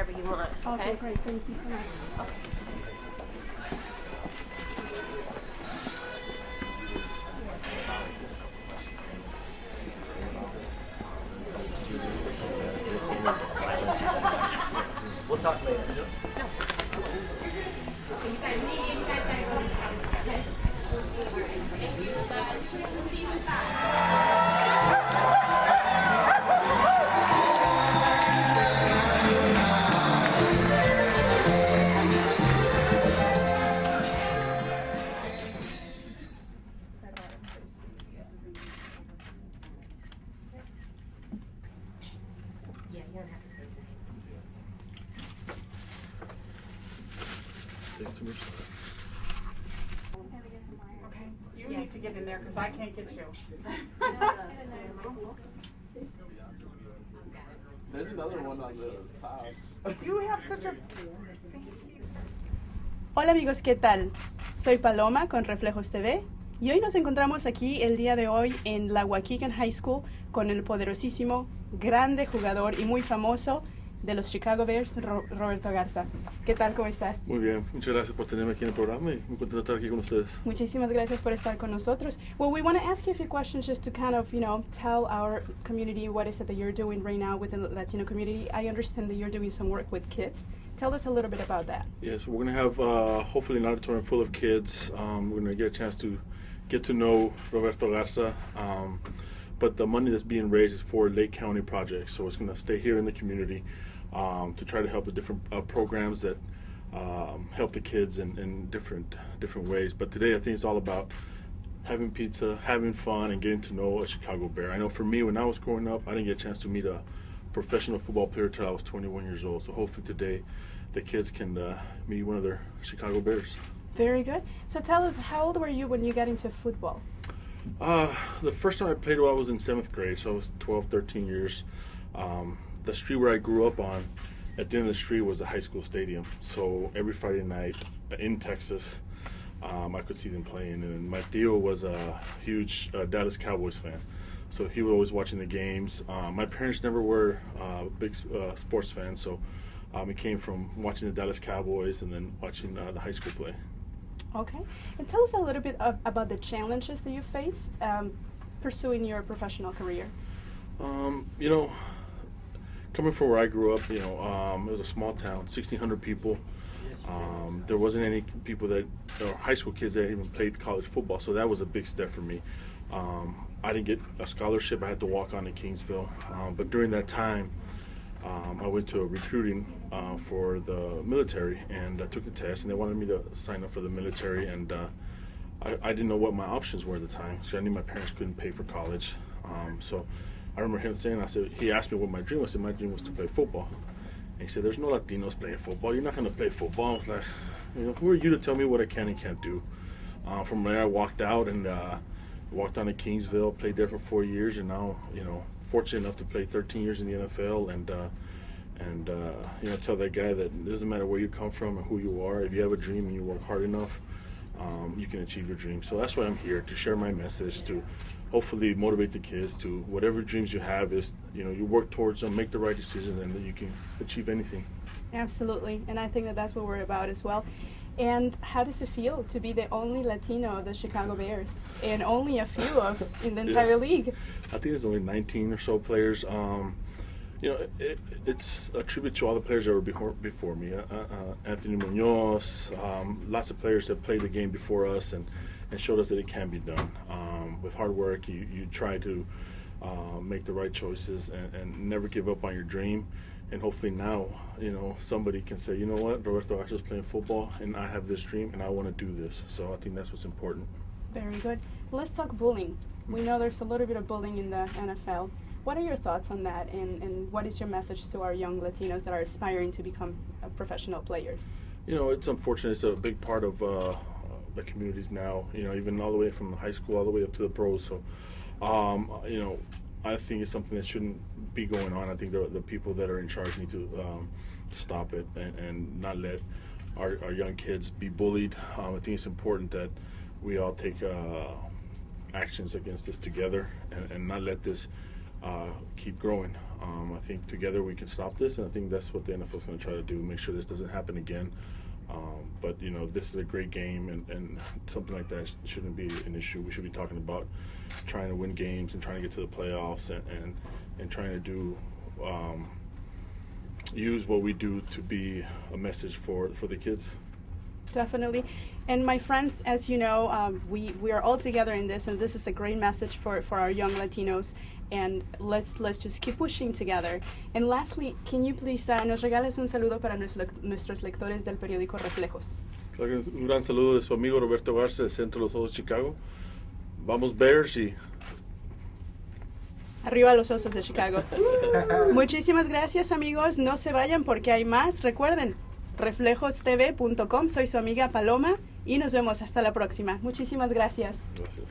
whatever you want. Okay, great. Thank you so much. We'll talk later. Yeah, you don't have to say his name. Okay, you need to get in there because I can't get you. There's another one on the top. You have such a fancy. Hola amigos, ¿qué tal? Soy Paloma con Reflejos TV y hoy nos encontramos aquí el día de hoy en la Waukegan High School con el poderosísimo, grande jugador y muy famoso de los Chicago Bears, Roberto Garza. ¿Qué tal? ¿Cómo estás? Muy bien, muchas gracias por tenerme aquí en el programa y muy contento de estar aquí con ustedes. Muchísimas gracias por estar con nosotros. Well, we want to ask you a few questions just to kind of, tell our community what is it that you're doing right now with the Latino community. I understand that you're doing some work with kids. Tell us a little bit about that. Yes, we're going to have hopefully an auditorium full of kids. We're going to get a chance to get to know Roberto Garza. But the money that's being raised is for Lake County projects, so it's going to stay here in the community to try to help the different programs that help the kids in different ways. But today I think it's all about having pizza, having fun, and getting to know a Chicago Bear. I know for me, when I was growing up, I didn't get a chance to meet a professional football player till I was 21 years old. So hopefully today the kids can meet one of their Chicago Bears. Very good. So tell us, how old were you when you got into football? The first time I played, I was in 7th grade, so I was 12, 13 years. The street where I grew up on, at the end of the street was a high school stadium. So every Friday night in Texas, I could see them playing. And my tío was a huge Dallas Cowboys fan, so he was always watching the games. My parents never were big sports fans, so it came from watching the Dallas Cowboys and then watching the high school play. Okay. And tell us a little bit about the challenges that you faced pursuing your professional career. Coming from where I grew up, it was a small town, 1,600 people. There wasn't any people or high school kids that even played college football, so that was a big step for me. I didn't get a scholarship. I had to walk on in Kingsville. But during that time, I went to a recruiting for the military, and I took the test, and they wanted me to sign up for the military, and I didn't know what my options were at the time, so I knew my parents couldn't pay for college. So I remember him saying, he asked me what my dream was. I said my dream was to play football. And he said, there's no Latinos playing football. You're not going to play football. I was like, who are you to tell me what I can and can't do? From there, I walked out and walked on to Kingsville, played there for 4 years, and now, fortunate enough to play 13 years in the NFL and tell that guy that it doesn't matter where you come from and who you are. If you have a dream and you work hard enough, you can achieve your dream. So that's why I'm here, to share my message, to hopefully motivate the kids to whatever dreams you have is, you work towards them, make the right decisions, and then you can achieve anything. Absolutely. And I think that that's what we're about as well. And how does it feel to be the only Latino of the Chicago Bears and only a few in the entire league? I think there's only 19 or so players. It's a tribute to all the players that were before me. Anthony Munoz, lots of players that played the game before us and showed us that it can be done. With hard work, you try to make the right choices and never give up on your dream. And hopefully now, somebody can say, you know what, Roberto Garza's playing football, and I have this dream, and I want to do this. So I think that's what's important. Very good. Let's talk bullying. We know there's a little bit of bullying in the NFL. What are your thoughts on that, and what is your message to our young Latinos that are aspiring to become professional players? It's unfortunate. It's a big part of the communities now, even all the way from the high school all the way up to the pros. So, I think it's something that shouldn't be going on. I think the people that are in charge need to stop it and not let our young kids be bullied. I think it's important that we all take actions against this together and not let this keep growing. I think together we can stop this, and I think that's what the NFL is going to try to do, make sure this doesn't happen again. But, you know, this is a great game, and something like that shouldn't be an issue. We should be talking about trying to win games and trying to get to the playoffs and trying to do use what we do to be a message for the kids. Definitely. And my friends, as you know, we are all together in this, and this is a great message for our young Latinos. And let's just keep pushing together. And lastly, can you please nos regales un saludo para nuestros lectores del periódico Reflejos? Claro, un gran saludo de su amigo Roberto Garza, del Centro de los Ojos de Chicago. Vamos Bears y arriba los Osos de Chicago. Muchísimas gracias, amigos. No se vayan porque hay más. Recuerden, reflejostv.com. Soy su amiga Paloma y nos vemos hasta la próxima. Muchísimas gracias. gracias.